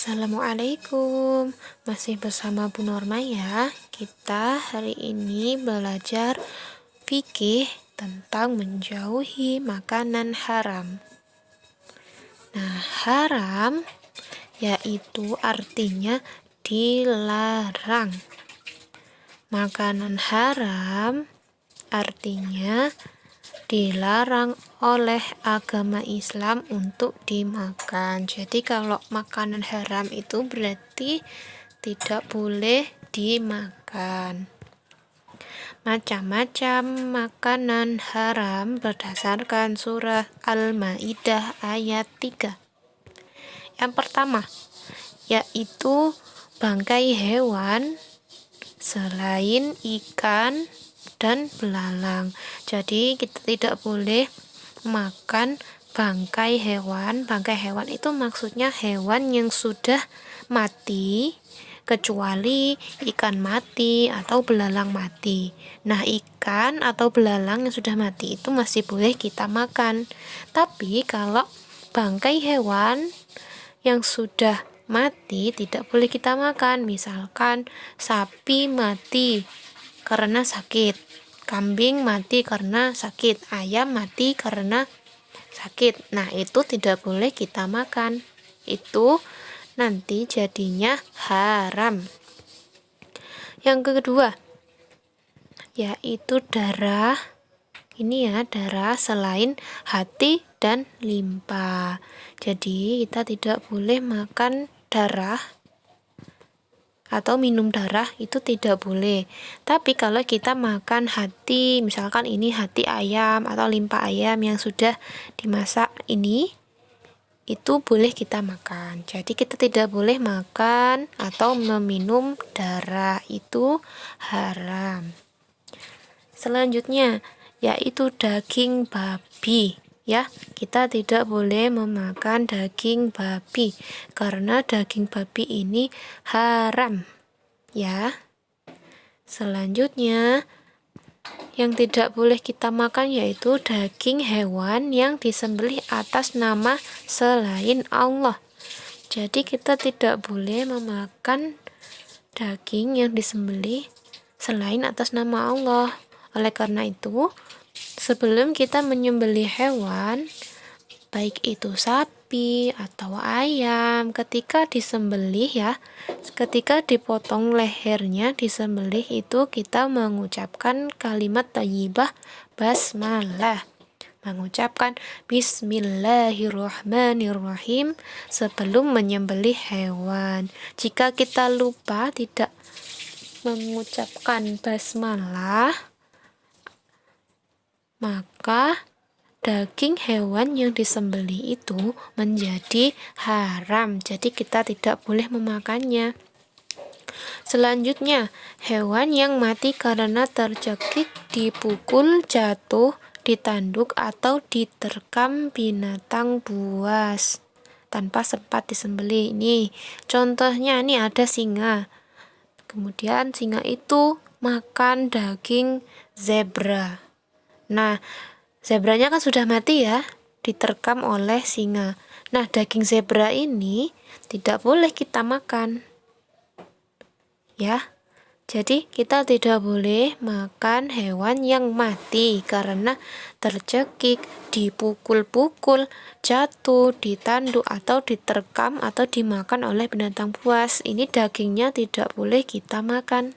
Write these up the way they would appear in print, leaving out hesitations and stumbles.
Assalamualaikum, masih bersama Bu Norma ya. Kita hari ini belajar fikih tentang menjauhi makanan haram. Nah, haram yaitu artinya dilarang. Makanan haram artinya dilarang oleh agama Islam untuk dimakan. Jadi kalau makanan haram itu berarti tidak boleh dimakan. Macam-macam makanan haram berdasarkan surah Al-Maidah ayat 3. Yang pertama yaitu bangkai hewan selain ikan dan belalang. Jadi kita tidak boleh makan bangkai hewan. Bangkai hewan itu maksudnya hewan yang sudah mati, kecuali ikan mati atau belalang mati. Nah, ikan atau belalang yang sudah mati itu masih boleh kita makan. Tapi kalau bangkai hewan yang sudah mati tidak boleh kita makan. Misalkan sapi mati karena sakit, kambing mati karena sakit, ayam mati karena sakit. Nah, itu tidak boleh kita makan. Itu nanti jadinya haram. Yang kedua, yaitu darah. Ini ya, darah selain hati dan limpa. Jadi, kita tidak boleh makan darah atau minum darah, itu tidak boleh. Tapi kalau kita makan hati, misalkan ini hati ayam atau limpa ayam yang sudah dimasak ini, itu boleh kita makan. Jadi kita tidak boleh makan atau meminum darah, itu haram. Selanjutnya yaitu daging babi. Ya, kita tidak boleh memakan daging babi karena daging babi ini haram. Ya. Selanjutnya yang tidak boleh kita makan yaitu daging hewan yang disembelih atas nama selain Allah. Jadi kita tidak boleh memakan daging yang disembelih selain atas nama Allah. Oleh karena itu, sebelum kita menyembelih hewan, baik itu sapi atau ayam, ketika disembelih ya, ketika dipotong lehernya, disembelih itu kita mengucapkan kalimat thayyibah basmalah, mengucapkan bismillahirrahmanirrahim sebelum menyembelih hewan. Jika kita lupa tidak mengucapkan basmalah, maka daging hewan yang disembelih itu menjadi haram. Jadi kita tidak boleh memakannya. Selanjutnya, hewan yang mati karena tercekik, dipukul, jatuh, ditanduk atau diterkam binatang buas tanpa sempat disembelih. Ini contohnya, ini ada singa. Kemudian singa itu makan daging zebra. Nah, zebranya kan sudah mati ya, diterkam oleh singa. Nah, daging zebra ini tidak boleh kita makan. Ya, jadi kita tidak boleh makan hewan yang mati karena tercekik, dipukul-pukul, jatuh, ditanduk, atau diterkam atau dimakan oleh binatang buas. Ini dagingnya tidak boleh kita makan.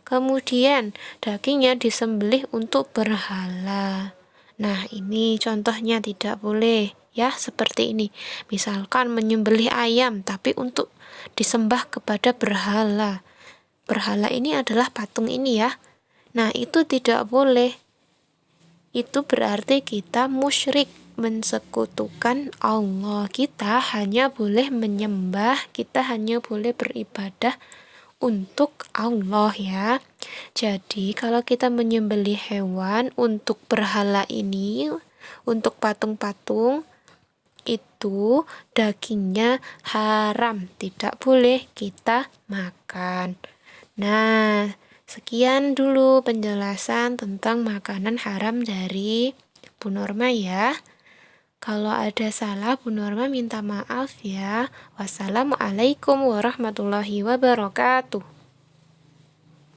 Kemudian dagingnya disembelih untuk berhala. Nah, ini contohnya tidak boleh ya, seperti ini. Misalkan menyembelih ayam tapi untuk disembah kepada berhala. Berhala ini adalah patung ini ya. Nah, itu tidak boleh. Itu berarti kita musyrik, mensekutukan Allah. Kita hanya boleh menyembah, kita hanya boleh beribadah untuk Allah ya. Jadi kalau kita menyembelih hewan untuk berhala ini, untuk patung-patung, itu dagingnya haram, tidak boleh kita makan. Nah, sekian dulu penjelasan tentang makanan haram dari Bu Norma ya. Kalau ada salah, Bu Norma minta maaf ya. Wassalamualaikum warahmatullahi wabarakatuh.